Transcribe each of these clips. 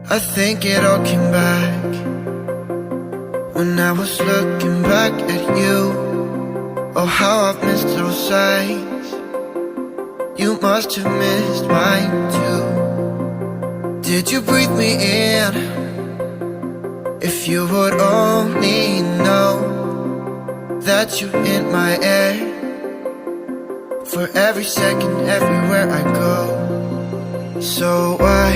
I think it all came back when I was looking back at you. Oh, how I've missed those sights. You must have missed mine too. Did you breathe me in? If you would only know that you're in my air, for every second, everywhere I go. So why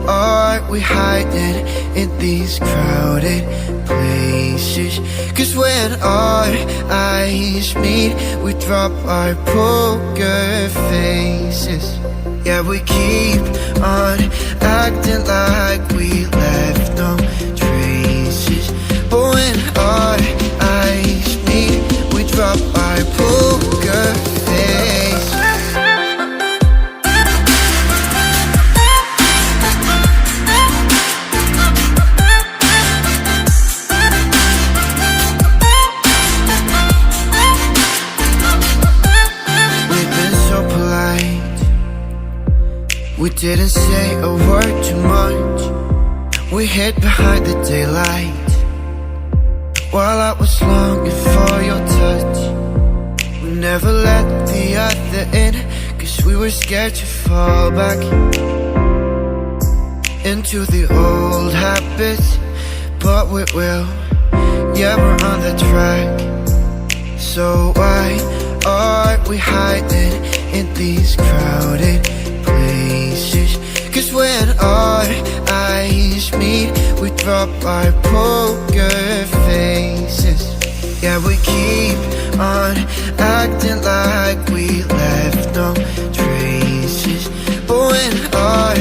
are we hiding in these crowded places? 'Cause when our eyes meet, we drop our poker faces. Yeah, we keep on acting like we left no traces. But when our eyes meet, we drop our poker face. We've been so polite, we didn't say a word too much. We hid behind the daylight while I was longing for your touch. We never let the other in, 'cause we were scared to fall back into the old habits. But we will, yeah, we're on the track. So why are we hiding in these crowded places? 'Cause when our eyes meet, we drop our poker faces. Yeah, we keep on acting like we left no traces. But when our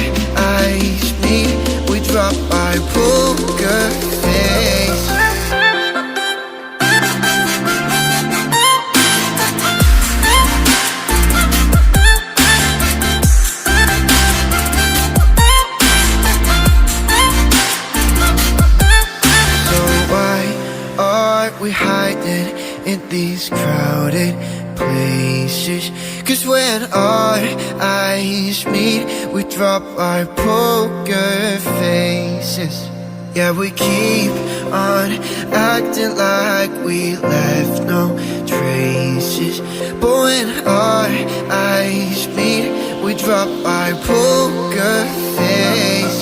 eyes meet, we drop our poker face. We hiding in these crowded places. 'Cause when our eyes meet, we drop our poker faces. Yeah, we keep on acting like we left no traces. But when our eyes meet, we drop our poker face.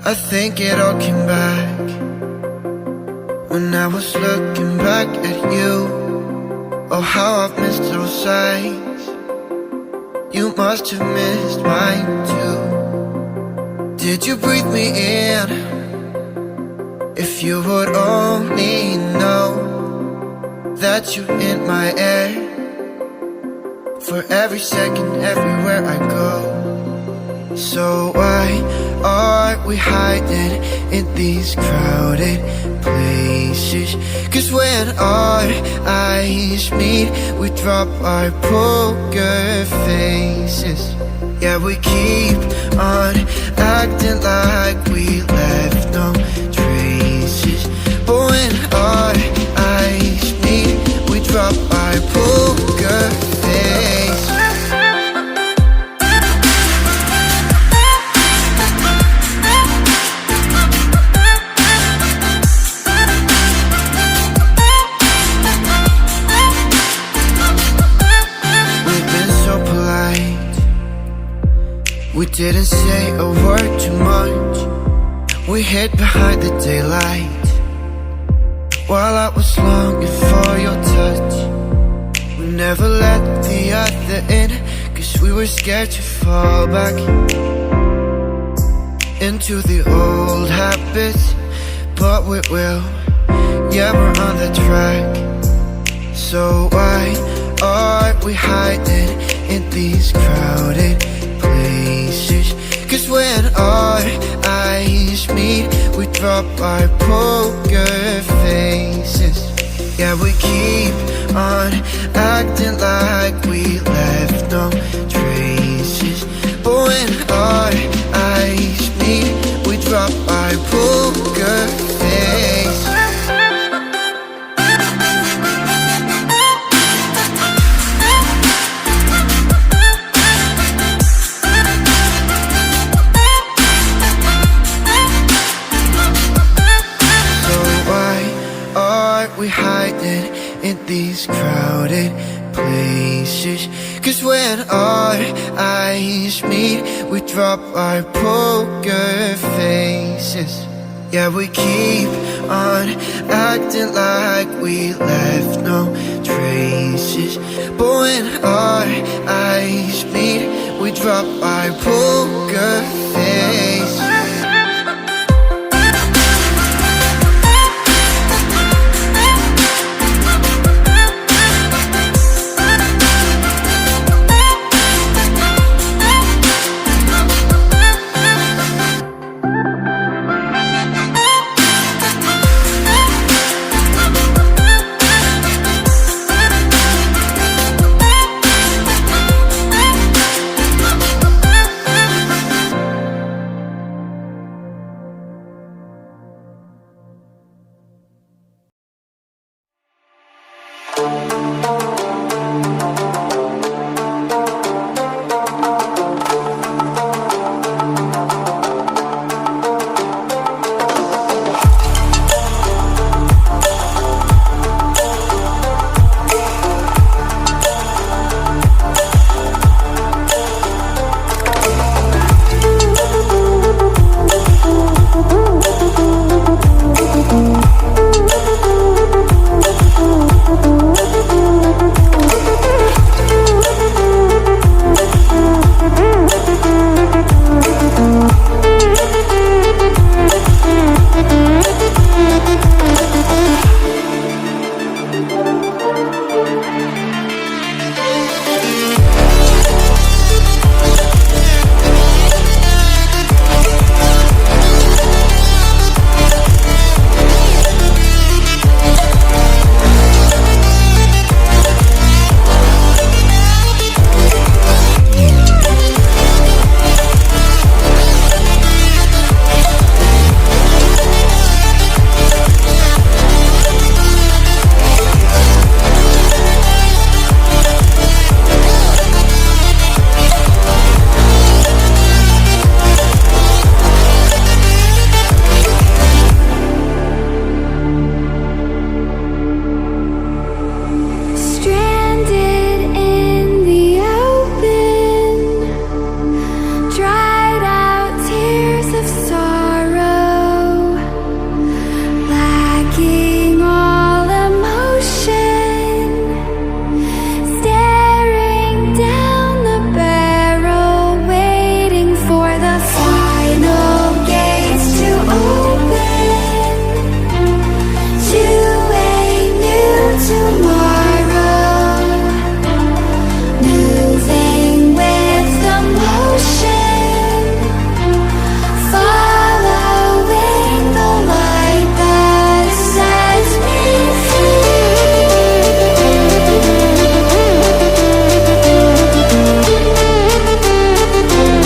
I think it all came back when I was looking back at you. Oh, how I've missed those sights. You must have missed mine too. Did you breathe me in? If you would only know that you're in my air, for every second, everywhere I go. So why are we hiding in these crowded places? 'Cause when our eyes meet, we drop our poker faces. Yeah, we keep on acting like we left no traces. But when our eyes meet, we drop our poker face. We didn't say a word too much. We hid behind the daylight while I was longing for your touch. We never let the other in, 'cause we were scared to fall back into the old habits. But we will, yeah, we're on the track. So why are we hiding in these crowded places? 'Cause when our eyes meet, we drop our poker faces. Yeah, we keep on acting like we left no traces. But when our eyes meet, we drop our poker face. We hiding in these crowded places. 'Cause when our eyes meet, we drop our poker faces. Yeah, we keep on acting like we left no traces. But when our eyes meet, we drop our poker face.